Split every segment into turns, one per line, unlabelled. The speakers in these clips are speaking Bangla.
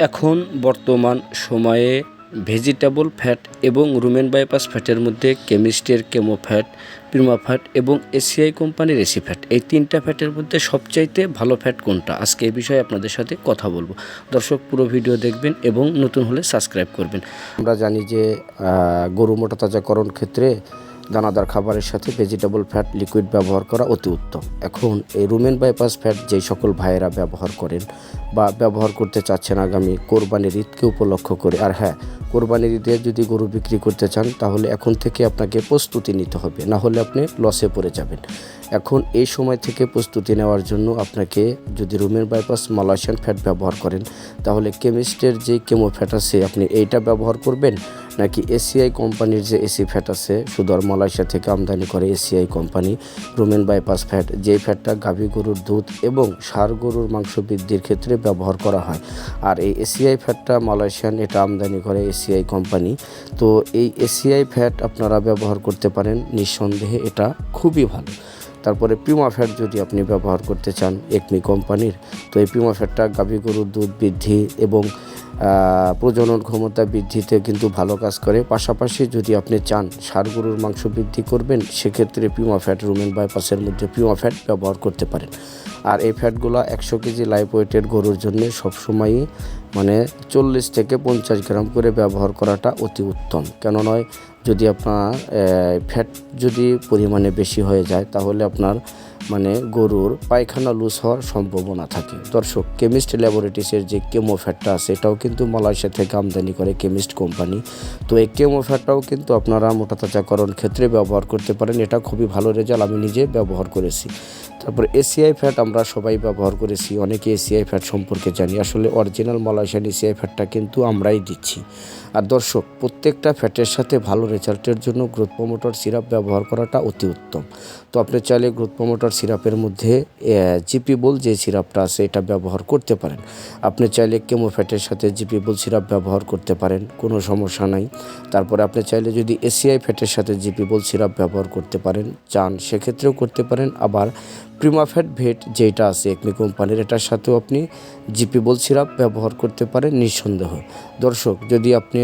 এখন বর্তমান সময়ে ভেজিটেবল ফ্যাট এবং রুমেন বাইপাস ফ্যাটের মধ্যে কেমিস্টের কেমো ফ্যাট, প্রিমা ফ্যাট এবং এসিআই কোম্পানির এসি ফ্যাট, এই তিনটা ফ্যাটের মধ্যে সবচাইতে ভালো ফ্যাট কোনটা, আজকে এই বিষয়ে আপনাদের সাথে কথা বলবো। দর্শক পুরো ভিডিও দেখবেন এবং নতুন হলে সাবস্ক্রাইব করবেন।
আমরা জানি যে গরু মোটা তাজাকরণ ক্ষেত্রে দানাদার খাবারের সাথে ভেজিটেবল ফ্যাট লিকুইড ব্যবহার করা অতি উত্তম। এখন এই রুমেন বাইপাস ফ্যাট যেই সকল ভাইয়েরা ব্যবহার করেন বা ব্যবহার করতে চাচ্ছেন আগামী কোরবানির ঈদকে উপলক্ষ করে, আর হ্যাঁ, কোরবানির ঈদে যদি গরু বিক্রি করতে চান তাহলে এখন থেকে আপনাকে প্রস্তুতি নিতে হবে, না হলে আপনি লসে পড়ে যাবেন। এখন এই সময় থেকে প্রস্তুতি নেওয়ার জন্য আপনাকে যদি রুমেন বাইপাস মালয়েশিয়ান ফ্যাট ব্যবহার করেন তাহলে কেমিস্টের যে কেমো ফ্যাট আছে আপনি এইটা ব্যবহার করবেন, নাকি এসিআই কোম্পানির যে এসি ফ্যাট আছে, শুধু আর মালয়েশিয়া থেকে আমদানি করে ACI company rumen bypass fat, যেই ফ্যাটটা গাভী গরুর দুধ এবং ষাঁড় গরুর মাংস বৃদ্ধির ক্ষেত্রে ব্যবহার করা হয়। আর এই এসিআই ফ্যাটটা মালয়েশিয়ান, এটা আমদানি করে এসিআই কোম্পানি। তো এই এসিআই ফ্যাট আপনারা ব্যবহার করতে পারেন, নিঃসন্দেহে এটা খুবই ভালো। তারপরে প্রিমা ফ্যাট যদি আপনি ব্যবহার করতে চান একমি কোম্পানির, তো এই প্রিমা ফ্যাটটা গাভী গরুর দুধ বৃদ্ধি এবং প্রজনন ক্ষমতা বৃদ্ধিতে কিন্তু ভালো কাজ করে। পাশাপাশি যদি আপনি চান ষাঁড় গরুর মাংস বৃদ্ধি করবেন, সেক্ষেত্রে প্রিমা ফ্যাট রুমেন বাইপাসের মধ্যে প্রিমা ফ্যাট ব্যবহার করতে পারেন। আর এই ফ্যাটগুলো 100 কেজি লাইভ ওয়েটের গরুর জন্য সবসময়ই 40 থেকে 50 গ্রাম করে ব্যবহার করাটা অতি উত্তম। কেন নয়, যদি আপনার ফ্যাট যদি পরিমাণে বেশি হয়ে যায় তাহলে আপনার গরুর পায়খানা লুজ হওয়ার সম্ভাবনা থাকে। দর্শক, কেমিস্ট ল্যাবরেটরিজের যে কেমো ফ্যাটটা আছে এটাও কিন্তু মালয়েশিয়া থেকে আমদানি করে কেমিস্ট কোম্পানি। তো এই কেমো ফ্যাটটাও কিন্তু আপনারা মোটা তাজাকরণ ক্ষেত্রে ব্যবহার করতে পারেন, এটা খুবই ভালো রেজাল্ট, আমি নিজে ব্যবহার করেছি। তারপরে এসিআই ফ্যাট আমরা সবাই ব্যবহার করেছি, অনেকে এসিআই ফ্যাট সম্পর্কে জানি, আসলে অরিজিনাল মালয়েশিয়ান এসিআই ফ্যাটটা কিন্তু আমরাই দিচ্ছি। আর দর্শক, প্রত্যেকটা ফ্যাটের সাথে ভালো রেজাল্টের জন্য গ্রোথ প্রমোটর সিরাপ ব্যবহার করাটা অতি উত্তম। তো আপনি চাইলে গ্রোথ প্রমোটর সিরাপের মধ্যে জিপি বল যে সিরাপটা আছে এটা ব্যবহার করতে পারেন। আপনি চাইলে কেমো ফ্যাটের সাথে জিপি বল সিরাপ ব্যবহার করতে পারেন, কোনো সমস্যা নাই। তারপরে আপনি চাইলে যদি এসিআই ফ্যাটের সাথে জিপি বল সিরাপ ব্যবহার করতে পারেন চান, সেক্ষেত্রেও করতে পারেন। আবার প্রিমা ফ্যাট ভেট যেটা আছে একমি কোম্পানির, এটার সাথেও আপনি জিপি বল সিরাপ ব্যবহার করতে পারেন নিঃসন্দেহ। দর্শক, যদি আপনি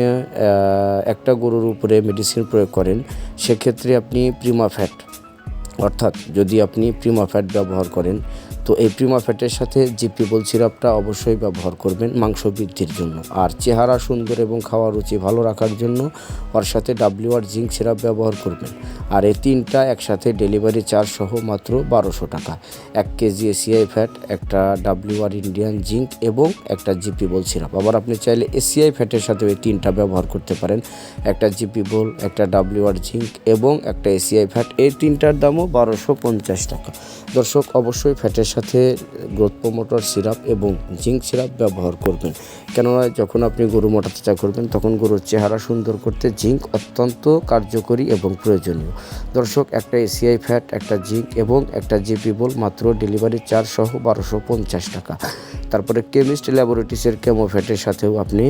একটা গরুর উপরে মেডিসিন প্রয়োগ করেন, সেক্ষেত্রে আপনি প্রিমা ফ্যাট, অর্থাৎ যদি আপনি প্রিমা ফ্যাট ব্যবহার করেন তো এই প্রিমা ফ্যাটের সাথে জিপি বল সিরাপটা অবশ্যই ব্যবহার করবেন মাংস বৃদ্ধির জন্য। আর চেহারা সুন্দর এবং খাওয়ার রুচি ভালো রাখার জন্য ওর সাথে WR জিঙ্ক সিরাপ ব্যবহার করবেন। আর এই তিনটা একসাথে ডেলিভারি চার্জ সহ মাত্র 1200 টাকা। 1 কেজি এসিআই ফ্যাট, একটা WR ইন্ডিয়ান জিঙ্ক এবং একটা জিপি বল সিরাপ। আবার আপনি চাইলে এসিআই ফ্যাটের সাথে এই তিনটা ব্যবহার করতে পারেন, একটা জিপি বল, একটা WR জিঙ্ক এবং একটা এসিআই ফ্যাট। এই তিনটার দামও 1250 টাকা। দর্শক, অবশ্যই ফ্যাটের সাথে গ্রোথ প্রমোটর সিরাপ এবং জিঙ্ক সিরাপ ব্যবহার করবেন, কেননা যখন আপনি গরু মোটা তাজা করবেন তখন গরুর চেহারা সুন্দর করতে জিঙ্ক অত্যন্ত কার্যকরী এবং প্রয়োজনীয়। দর্শক, একটা এসিআই ফ্যাট, একটা জিঙ্ক এবং একটা জিপি বল মাত্র ডেলিভারি চার্জ সহ 1250 টাকা। তারপরে কেমিস্ট ল্যাবরেটরিজের কেমো ফ্যাটের সাথেও আপনি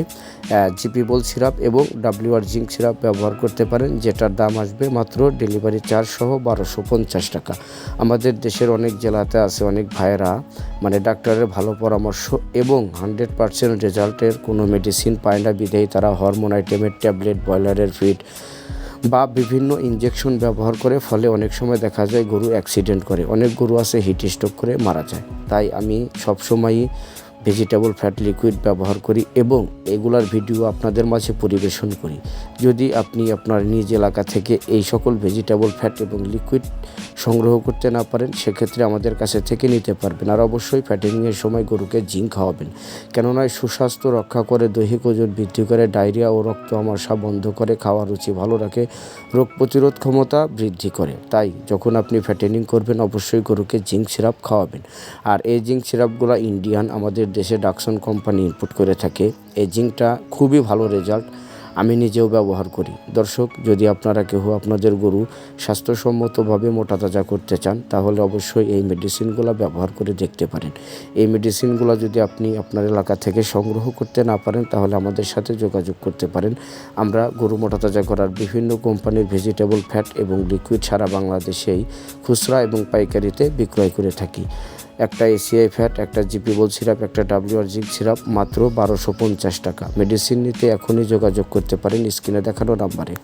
জিপি বল সিরাপ এবং WR জিঙ্ক সিরাপ ব্যবহার করতে পারেন, যেটার দাম আসবে মাত্র ডেলিভারি চার্জ সহ 1250 টাকা। আমাদের দেশের অনেক জেলাতে আছে অনেক ভাইয়েরা ডাক্তারের ভালো পরামর্শ এবং 100% রেজাল্টের কোনো মেডিসিন পায় না, বিধায়ী তারা হরমোন আইটেমের ট্যাবলেট, ব্রয়লারের ফিড বা বিভিন্ন ইনজেকশন ব্যবহার করে, ফলে অনেক সময় দেখা যায় গরু অ্যাক্সিডেন্ট করে, অনেক গরু আছে হিট স্ট্রোক করে মারা যায়। তাই আমি সবসময়ই ভেজিটেবল ফ্যাট লিকুইড ব্যবহার করি এবং এগুলার ভিডিও আপনাদের মাঝে পরিবেশন করি। যদি আপনি আপনার নিজ এলাকা থেকে এই সকল ভেজিটেবল ফ্যাট এবং লিকুইড সংগ্রহ করতে না পারেন, সেক্ষেত্রে আমাদের কাছে থেকে নিতে পারবেন। আর অবশ্যই ফ্যাটেনিংয়ের সময় গরুকে জিঙ্ক খাওয়াবেন, কেননা সুস্বাস্থ্য রক্ষা করে, দৈহিক ওজন বৃদ্ধি করে, ডায়রিয়া ও রক্ত আমাশা বন্ধ করে, খাওয়ার রুচি ভালো রাখে, রোগ প্রতিরোধ ক্ষমতা বৃদ্ধি করে। তাই যখন আপনি ফ্যাটেনিং করবেন অবশ্যই গরুকে জিঙ্ক সিরাপ খাওয়াবেন। আর এই জিঙ্ক সিরাপগুলো ইন্ডিয়ান, আমাদের দেশে ডাকসন কোম্পানি ইনপুট করে থাকে। এই জিঙ্কটা খুবই ভালো রেজাল্ট, আমি নিজেও ব্যবহার করি। দর্শক, যদি আপনারা কেউ আপনাদের গরু স্বাস্থ্যসম্মতভাবে মোটা তাজা করতে চান তাহলে অবশ্যই এই মেডিসিনগুলো ব্যবহার করে দেখতে পারেন। এই মেডিসিনগুলো যদি আপনি আপনার এলাকা থেকে সংগ্রহ করতে না পারেন তাহলে আমাদের সাথে যোগাযোগ করতে পারেন। আমরা গরু মোটা তাজা করার বিভিন্ন কোম্পানির ভেজিটেবল ফ্যাট এবং লিকুইড সারা বাংলাদেশেই খুচরা এবং পাইকারিতে বিক্রয় করে থাকি। একটা এসিআই ফ্যাট, একটা জিপিবল সিরাপ, একটা WR জিঙ্ক সিরাপ মাত্র 1250 টাকা। মেডিসিন নিতে এখনই যোগাযোগ করতে পারেন স্ক্রিনে দেখানো নাম্বারে।